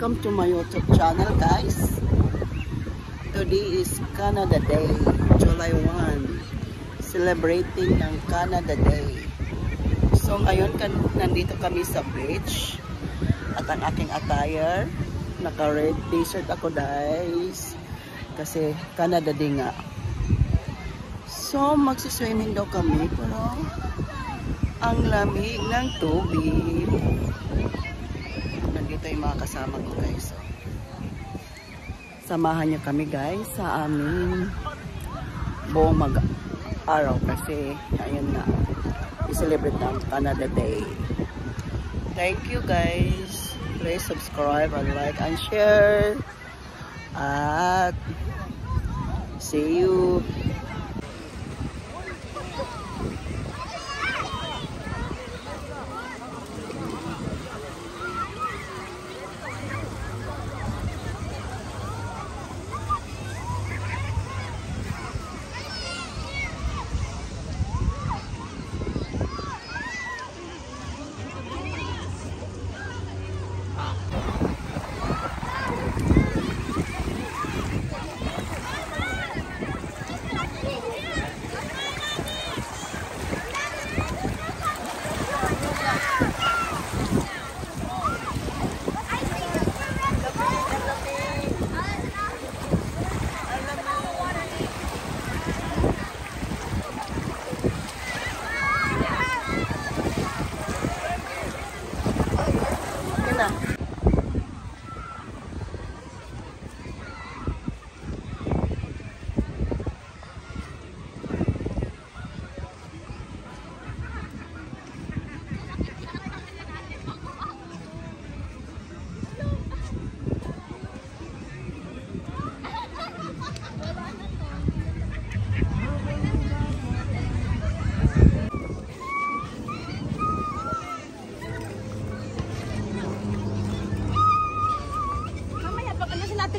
Welcome to my YouTube channel, guys. Today is Canada Day, July 1. Celebrating ng Canada Day. So ngayon nandito kami sa beach. At ang aking attire, naka-red t-shirt ako, guys. Kasi Canada Day nga. So magsiswimming daw kami, pero ang lamig ng tubig. Nandito yung mga kasama ko, guys. Samahan niyo kami, guys, sa aming buong mag-araw kasi ayun na, i-celebrate ng Canada Day. Thank you, guys. Please subscribe and like and share. At see you.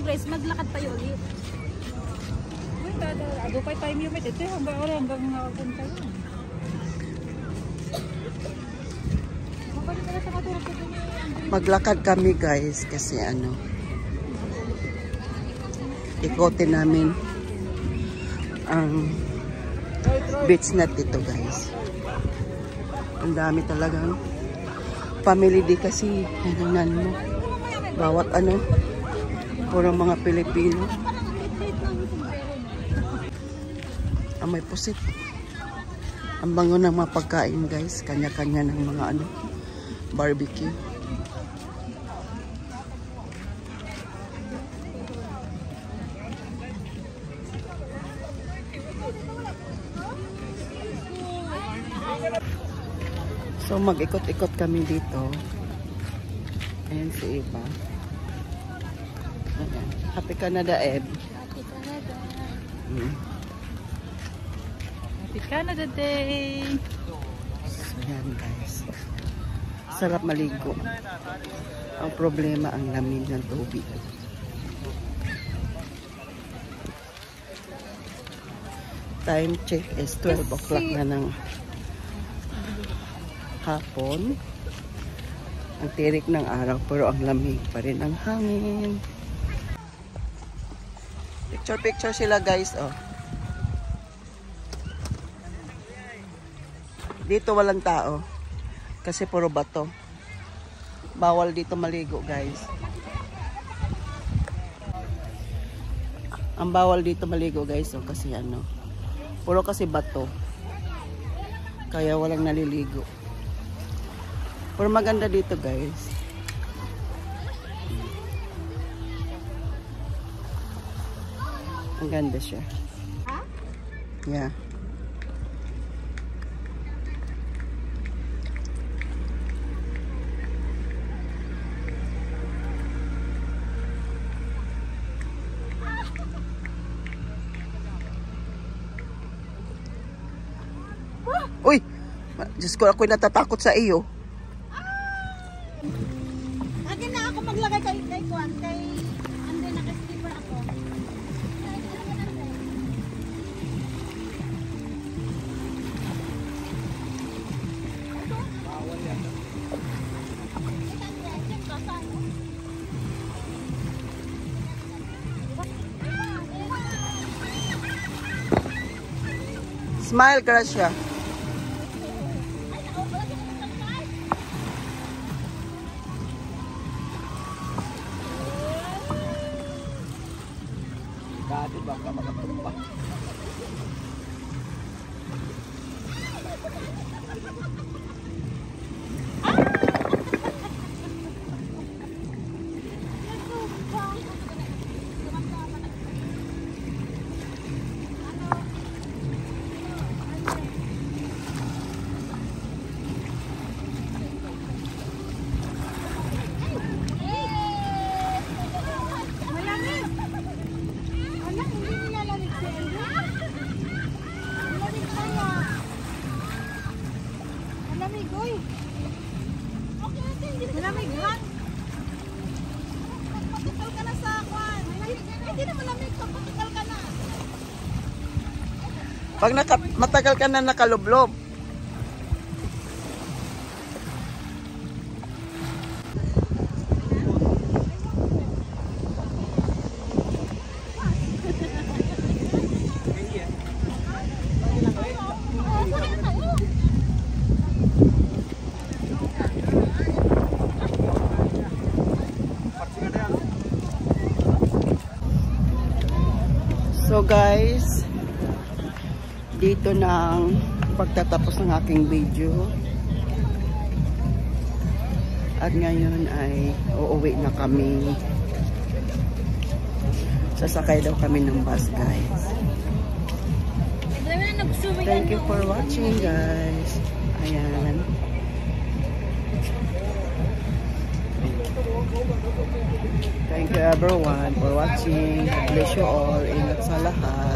Grace, maglakad tayo ulit. Uy, ado pa time yung ito hanggang punta yun. Maglakad kami, guys, kasi ano, ikotin namin ang beach na dito, guys. Ang dami talagang family day kasi ano, bawat ano, puro mga Pilipino. May pusit. Ang bango ng mga pagkain, guys. Kanya-kanya ng mga ano, barbecue. So mag-ikot-ikot kami dito. Ayan si Eva. Happy Canada, Ed. Happy Canada. Happy Canada Day. So yan, guys. Sarap maligo. Ang problema, ang lamig ng tubig. Time check is 12 o'clock na ng hapon. Ang tirik ng araw, pero ang lamig pa rin ang hangin. Picture sila, guys, oh. Dito walang tao kasi puro bato. Bawal dito maligo, guys. Ang bawal dito maligo, guys, oh, kasi ano, puro kasi bato. Kaya walang naliligo. Pero maganda dito, guys. Ang ganda siya. Yeah. Uy! Diyos ko, ako'y natatakot sa iyo. Lagi na ako maglagay kay Juan, kay Ande, naka-skipper ako. Bawal yan. Smile, Gracia. Dati baka makatumba. Malamig lang. Patikal ka na sa kwan. Hindi na malamig. Patikal ka na. Pag matagal ka na nakalublob. So guys, dito na ang pagtatapos ng aking video. At ngayon ay uuwi na kami. Sasakay daw kami ng bus, guys. Thank you for watching, guys. Ayan. Thank you everyone for watching. God bless you all. Ingat sa lahat.